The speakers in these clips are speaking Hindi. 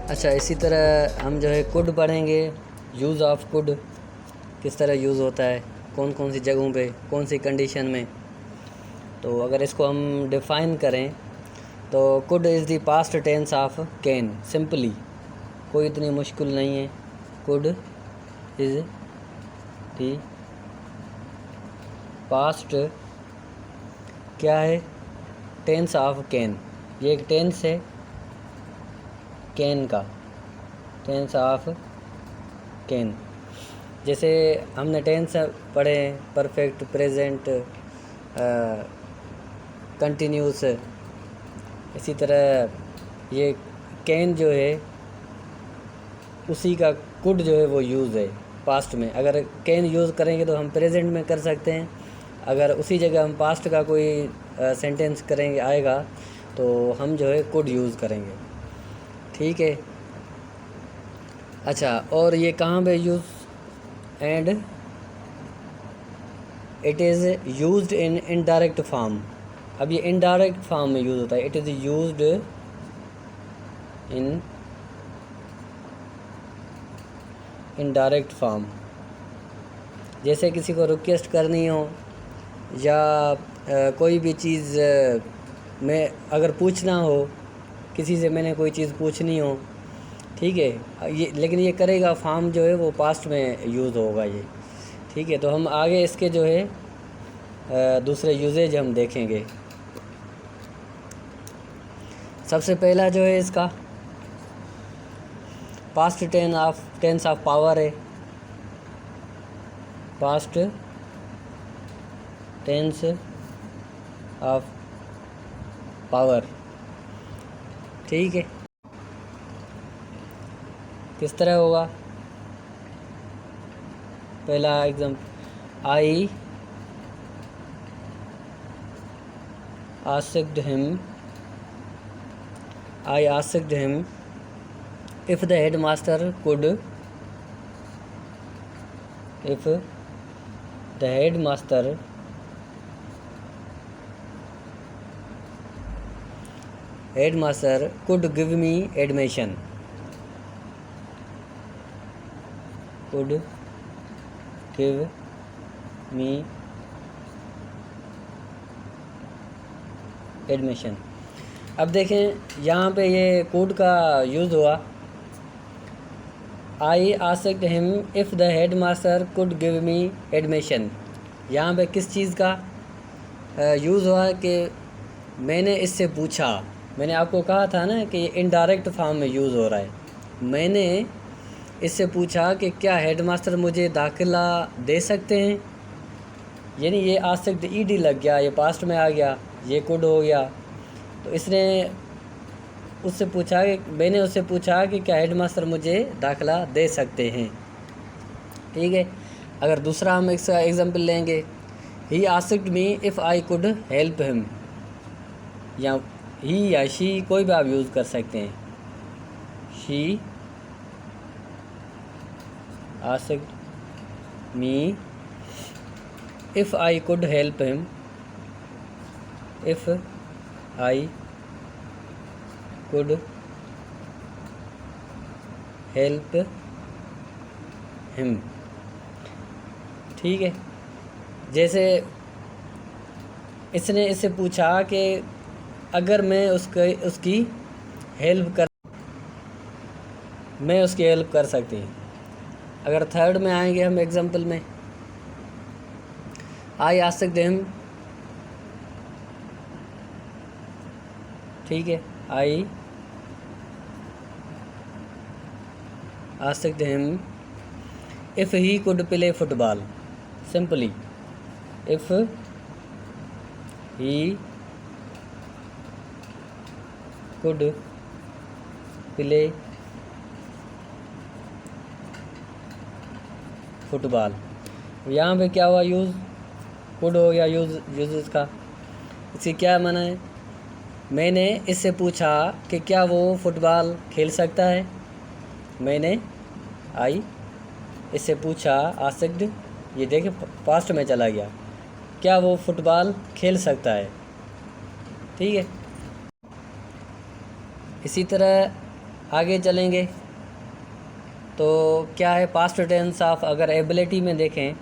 अच्छा, इसी तरह हम जो है कुड पढ़ेंगे। यूज़ ऑफ कुड किस तरह यूज़ होता है, कौन कौन सी जगहों पे, कौन सी कंडीशन में। तो अगर इसको हम डिफ़ाइन करें तो could is the past tense of can. Simply, कोई इतनी मुश्किल नहीं है। कुड इज़ द पास्ट क्या है, टेंस ऑफ कैन। ये एक टेंस है कैन का, टेंस ऑफ कैन। जैसे हमने टेंस पढ़े हैं, परफेक्ट, प्रेजेंट, कंटिन्यूस। इसी तरह ये कैन जो है उसी का कुड जो है वो यूज़ है पास्ट में। अगर कैन यूज़ करेंगे तो हम प्रेजेंट में कर सकते हैं। अगर उसी जगह हम पास्ट का कोई सेंटेंस करेंगे आएगा तो हम जो है कुड यूज़ करेंगे। ठीक है। अच्छा, और ये कहाँ पे use, and it is used in indirect form. अब ये इनडायरेक्ट फॉर्म में यूज़ होता है। It is used in indirect form. जैसे किसी को रिक्वेस्ट करनी हो या कोई भी चीज़ में अगर पूछना हो, किसी से मैंने कोई चीज़ पूछनी हो, ठीक है, ये लेकिन ये करेगा फॉर्म जो है वो पास्ट में यूज़ होगा ये। ठीक है, तो हम आगे इसके जो है दूसरे यूजेज हम देखेंगे। सबसे पहला जो है इसका पास्ट टेंस ऑफ पावर है। Past tense of power. ठीक है, किस तरह होगा? पहला example, I asked him if the headmaster could give me admission. Could give me admission. अब देखें यहाँ पे ये कोड का यूज़ हुआ। I asked him if the head master could give me admission. यहाँ पे किस चीज़ का यूज़ हुआ कि मैंने इससे पूछा। मैंने आपको कहा था ना कि ये इनडायरेक्ट फॉर्म में यूज़ हो रहा है। मैंने इससे पूछा कि क्या हेड मास्टर मुझे दाखिला दे सकते हैं, यानी ये आस्क्ड ईडी लग गया, ये पास्ट में आ गया, ये कुड हो गया। तो इसने उससे पूछा कि मैंने उससे पूछा कि क्या हेडमास्टर मुझे दाखिला दे सकते हैं। ठीक है। अगर दूसरा हम इसका एग्जांपल लेंगे, he asked me if I could help him, या ही या शी कोई भी आप यूज़ कर सकते हैं। She asked me if I could help him, if I could help him. ठीक है। जैसे इसने इससे पूछा कि अगर मैं उसकी हेल्प कर सकती हूँ। अगर थर्ड में आएंगे हम एग्जांपल में, आई आस्क्ड हिम, ठीक है, I asked him if he could play football. Simply, if he could play football. यहाँ पे क्या हुआ, यूज़ कुड हो गया यूज़ का। इसकी क्या माना है? मैंने इससे पूछा कि क्या वो फुटबॉल खेल सकता है। मैंने आई इससे पूछा, आस्क्ड, ये देखे पास्ट में चला गया, क्या वो फुटबॉल खेल सकता है। ठीक है। इसी तरह आगे चलेंगे तो क्या है पास्ट टेंस ऑफ, अगर एबिलिटी में देखें,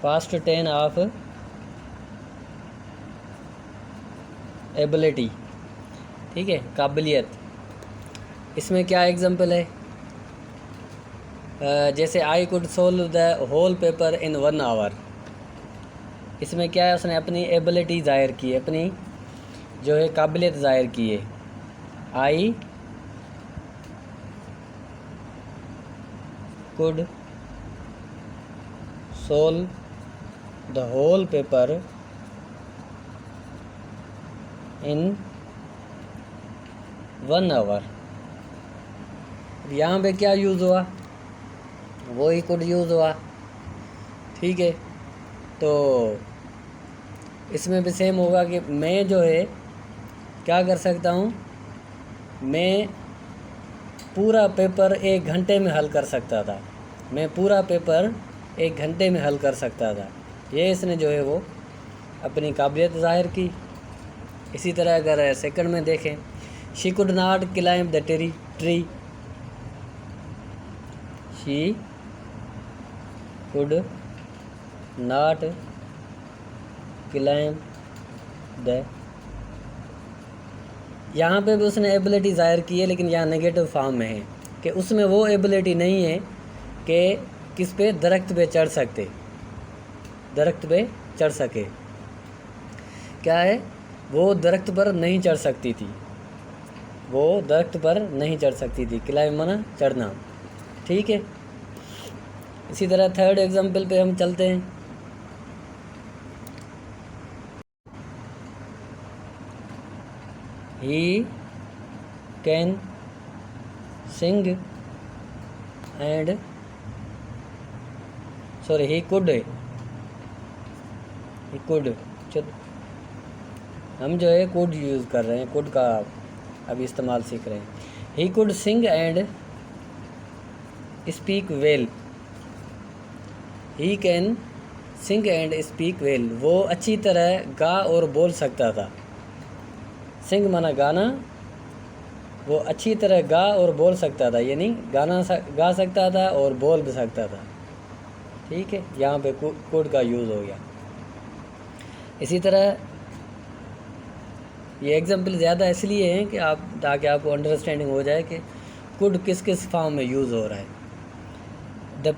पास्ट टेंस ऑफ एबिलिटी, ठीक है, काबिलियत। इसमें क्या एग्जांपल है, जैसे I could solve the whole paper in 1 hour. इसमें क्या है, उसने अपनी एबिलिटी ज़ाहिर की है, अपनी जो है काबिलियत ज़ाहिर की है। I could solve the whole paper in 1 hour. यहाँ पे क्या यूज़ हुआ, वो ही कुड यूज़ हुआ, ठीक है। तो इसमें भी सेम होगा कि मैं जो है क्या कर सकता हूँ, मैं पूरा पेपर 1 घंटे में हल कर सकता था, मैं पूरा पेपर 1 घंटे में हल कर सकता था। ये इसने जो है वो अपनी काबिलियत ज़ाहिर की। इसी तरह अगर सेकंड में देखें, she could not climb the tree, she could not climb the, यहाँ पे भी उसने एबिलिटी ज़ाहिर की है, लेकिन यहाँ नेगेटिव फॉर्म में है कि उसमें वो एबिलिटी नहीं है कि किस पे दरख्त पे चढ़ सकते, दरख्त पे चढ़ सके। क्या है, वो दरख्त पर नहीं चढ़ सकती थी, वो दरख्त पर नहीं चढ़ सकती थी। क्लाइंब माना चढ़ना, ठीक है। इसी तरह थर्ड एग्जाम्पल पे हम चलते हैं। He can sing and, sorry he could हम जो है कुड यूज़ कर रहे हैं, कुड का अभी इस्तेमाल सीख रहे हैं। He could sing and speak well, he can sing and speak well, वो अच्छी तरह गा और बोल सकता था। सिंग माना गाना, वो अच्छी तरह गा और बोल सकता था, यानी गा सकता था और बोल भी सकता था, ठीक है। यहाँ पे कुड का यूज़ हो गया। इसी तरह ये एग्जाम्पल ज़्यादा इसलिए हैं कि ताकि आपको अंडरस्टैंडिंग हो जाए कि कुड किस किस फॉर्म में यूज़ हो रहा है। The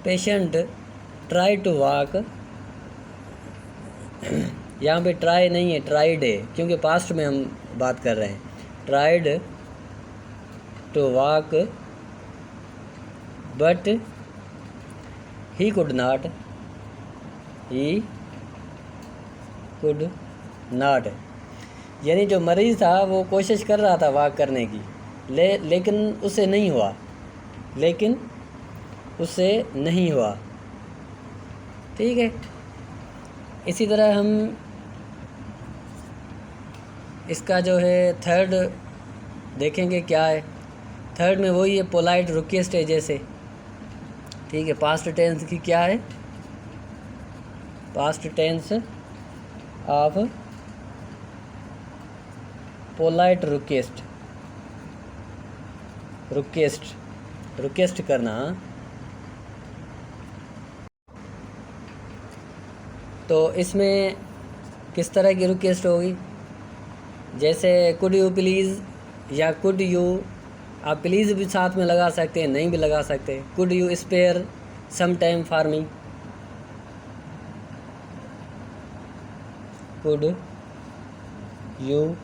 patient try to walk, यहाँ पे ट्राई नहीं है, ट्राइड है, क्योंकि पास्ट में हम बात कर रहे हैं। Tried to walk but he could not, he could not, यानी जो मरीज़ था वो कोशिश कर रहा था वॉक करने की, लेकिन उससे नहीं हुआ, ठीक है। इसी तरह हम इसका जो है थर्ड देखेंगे क्या है। थर्ड में वही है, पोलाइट रिक्वेस्ट है जैसे, ठीक है। पास्ट टेंस की क्या है, past tense of polite request करना। तो इसमें किस तरह की रिक्वेस्ट होगी, जैसे कुड यू प्लीज़ या कुड यू, आप प्लीज़ भी साथ में लगा सकते हैं, नहीं भी लगा सकते। Could you spare some time for me, could you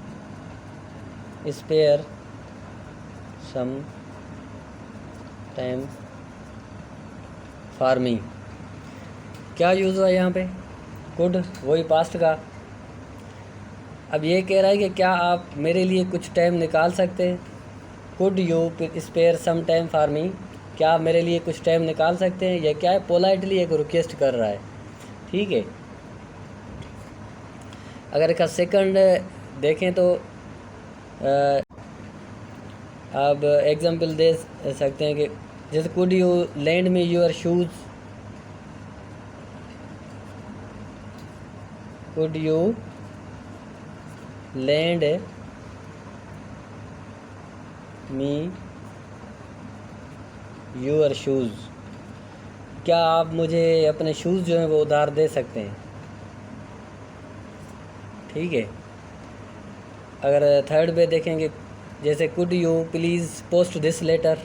spare some time for me, क्या यूज़ हुआ यहाँ पे, कुड, वही पास्ट का। अब ये कह रहा है कि क्या आप मेरे लिए कुछ टाइम निकाल सकते हैं, could you spare some time for me, क्या आप मेरे लिए कुछ टाइम निकाल सकते हैं। यह क्या है, पोलाइटली एक रिक्वेस्ट कर रहा है, ठीक है। अगर इसका सेकंड देखें तो अब एग्जांपल दे सकते हैं कि जैसे could you lend me your shoes, could you land me your shoes, क्या आप मुझे अपने शूज़ जो हैं वो उधार दे सकते हैं। ठीक है। अगर थर्ड पे देखेंगे, जैसे could you please post this letter,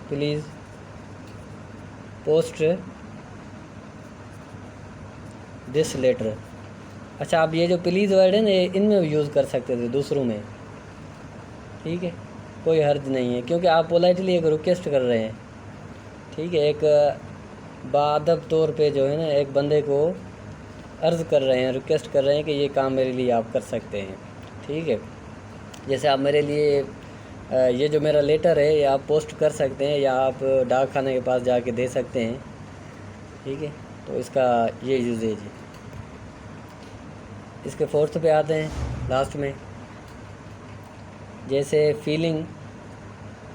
please post this letter. अच्छा, आप ये जो प्लीज़ वर्ड है ना, इनमें भी यूज़ कर सकते थे, दूसरों में। ठीक है, कोई हर्ज नहीं है, क्योंकि आप पोलाइटली एक रिक्वेस्ट कर रहे हैं। ठीक है, एक बाअदब तौर पे जो है ना, एक बंदे को अर्ज़ कर रहे हैं, रिक्वेस्ट कर रहे हैं कि ये काम मेरे लिए आप कर सकते हैं। ठीक है, जैसे आप मेरे लिए ये जो मेरा लेटर है ये आप पोस्ट कर सकते हैं, या आप डाक खाने के पास जाके दे सकते हैं। ठीक है, तो इसका ये यूजेज है। इसके फोर्थ पे आते हैं, लास्ट में। जैसे feeling,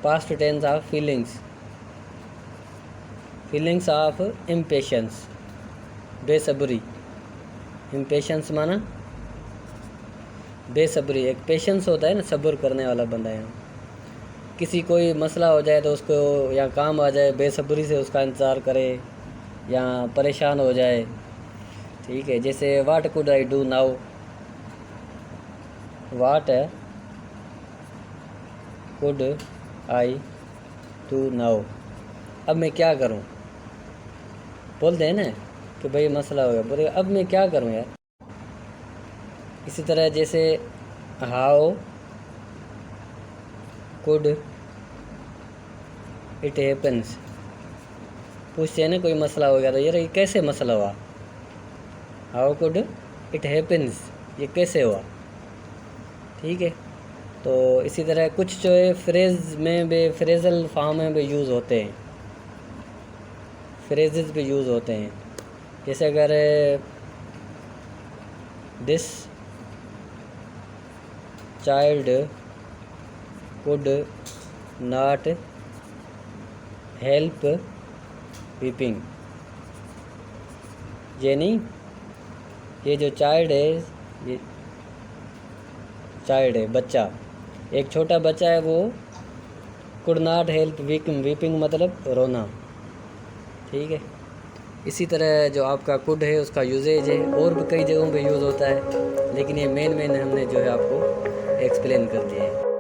past tense of feelings, feelings of impatience, बेसब्री। इम्पेशंस माना बेसब्री। एक पेशेंस होता है ना, सब्र करने वाला बंदा है। किसी कोई मसला हो जाए तो उसको, या काम आ जाए, बेसब्री से उसका इंतज़ार करे या परेशान हो जाए। ठीक है, जैसे what could I do now, what could I do now, अब मैं क्या करूं। बोलते हैं ना कि भाई मसला हो गया, बोले अब मैं क्या करूं यार। इसी तरह जैसे हाउ कुड इट हैपन्स, पूछते हैं ना कोई मसला हो गया तो यार ये कैसे मसला हुआ। हाउ कुड इट हैपन्स, ये कैसे हुआ। ठीक है, तो इसी तरह कुछ जो है फ्रेज में भी, फ्रेजल फॉर्म में भी यूज़ होते हैं, फ्रेजेस भी यूज़ होते हैं। जैसे अगर this child could not help weeping, ये नहीं, ये जो चाइल्ड है, ये चाइल्ड है, बच्चा, एक छोटा बच्चा है, वो could not help weeping, weeping मतलब रोना। ठीक है, इसी तरह जो आपका कुड है उसका यूजेज है, और भी कई जगहों पे यूज़ होता है, लेकिन ये मेन हमने जो है आपको एक्सप्लेन कर दिया है।